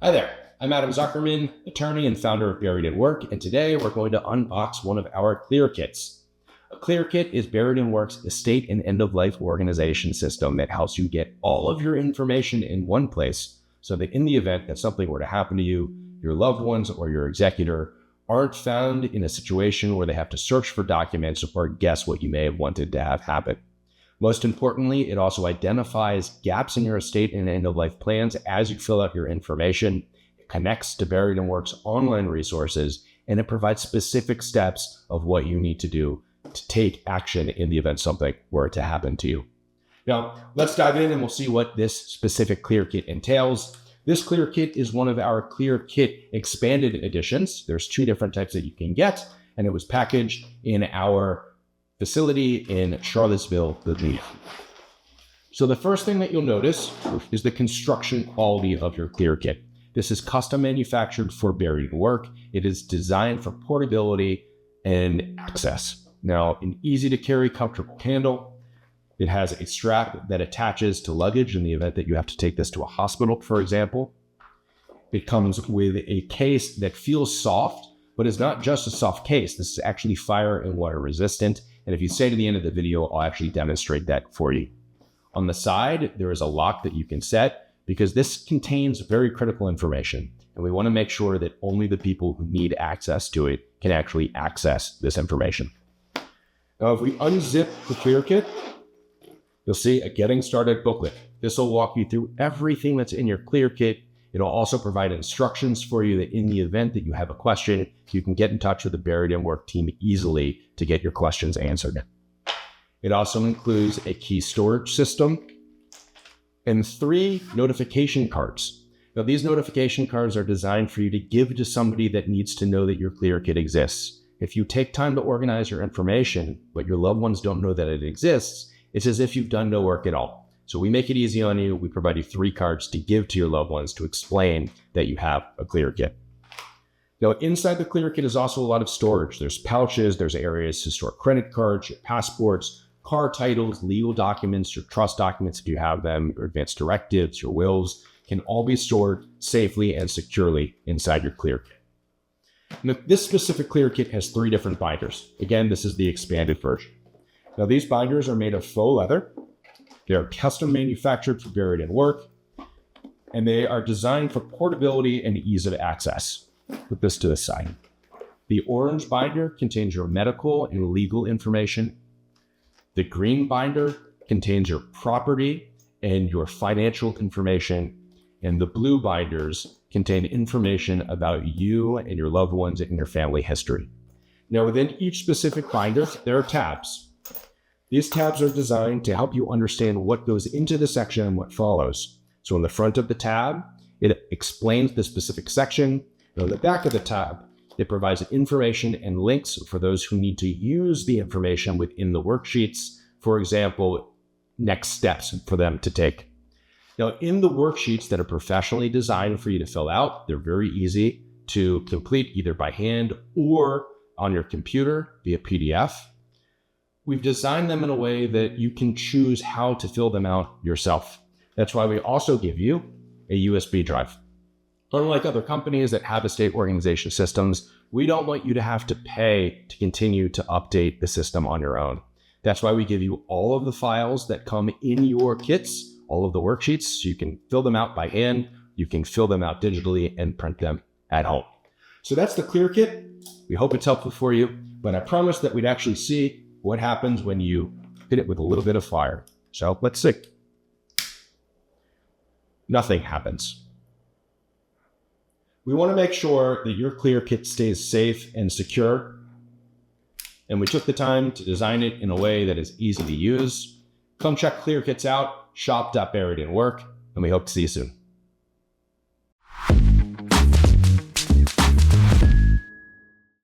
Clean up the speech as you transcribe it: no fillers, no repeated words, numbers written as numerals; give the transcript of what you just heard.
Hi there, I'm Adam Zuckerman, attorney and founder of Buried in Work, and today we're going to unbox one of our Clear Kits. A Clear Kit is Buried in Work's estate and end-of-life organization system that helps you get all of your information in one place so that in the event that something were to happen to you, your loved ones or your executor aren't found in a situation where they have to search for documents or guess what you may have wanted to have happen. Most importantly, it also identifies gaps in your estate and end-of-life plans as you fill out your information. It connects to Buried in Work's online resources, and it provides specific steps of what you need to do to take action in the event something were to happen to you. Now, let's dive in and we'll see what this specific Clear Kit entails. This Clear Kit is one of our Clear Kit expanded editions. There's two different types that you can get, and it was packaged in our facility in Charlottesville, Virginia. So the first thing that you'll notice is the construction quality of your Clear Kit. This is custom manufactured for Buried in Work. It is designed for portability and access. Now, an easy to carry, comfortable handle. It has a strap that attaches to luggage in the event that you have to take this to a hospital, for example. It comes with a case that feels soft, but is not just a soft case. This is actually fire and water resistant. And if you stay to the end of the video, I'll actually demonstrate that for you. On the side, there is a lock that you can set because this contains very critical information. And we want to make sure that only the people who need access to it can actually access this information. Now, if we unzip the Clear Kit, you'll see a getting started booklet. This will walk you through everything that's in your Clear Kit. It'll also provide instructions for you that in the event that you have a question, you can get in touch with the Buried in Work team easily to get your questions answered. It also includes a key storage system and 3 notification cards. Now, these notification cards are designed for you to give to somebody that needs to know that your Clear Kit exists. If you take time to organize your information, but your loved ones don't know that it exists, it's as if you've done no work at all. So we make it easy on you. We provide you 3 cards to give to your loved ones to explain that you have a Clear Kit. Now, inside the Clear Kit is also a lot of storage. There's pouches, there's areas to store credit cards, your passports, car titles, legal documents, your trust documents if you have them, your advance directives, your wills, can all be stored safely and securely inside your Clear Kit. Now, this specific Clear Kit has 3 different binders. Again, this is the expanded version. Now, these binders are made of faux leather. They are custom manufactured for Buried in Work, and they are designed for portability and ease of access. Put this to the side. The orange binder contains your medical and legal information. The green binder contains your property and your financial information, and the blue binders contain information about you and your loved ones and your family history. Now, within each specific binder, there are tabs. These tabs are designed to help you understand what goes into the section and what follows. So on the front of the tab, it explains the specific section. And on the back of the tab, it provides information and links for those who need to use the information within the worksheets. For example, next steps for them to take. Now, in the worksheets that are professionally designed for you to fill out, they're very easy to complete either by hand or on your computer via PDF. We've designed them in a way that you can choose how to fill them out yourself. That's why we also give you a USB drive. Unlike other companies that have estate organization systems, we don't want you to have to pay to continue to update the system on your own. That's why we give you all of the files that come in your kits, all of the worksheets, so you can fill them out by hand, you can fill them out digitally and print them at home. So that's the Clear Kit. We hope it's helpful for you, but I promised that we'd actually see what happens when you hit it with a little bit of fire. So let's see. Nothing happens. We want to make sure that your Clear Kit stays safe and secure. And we took the time to design it in a way that is easy to use. Come check Clear Kits out, shop.buriedinwork, and we hope to see you soon.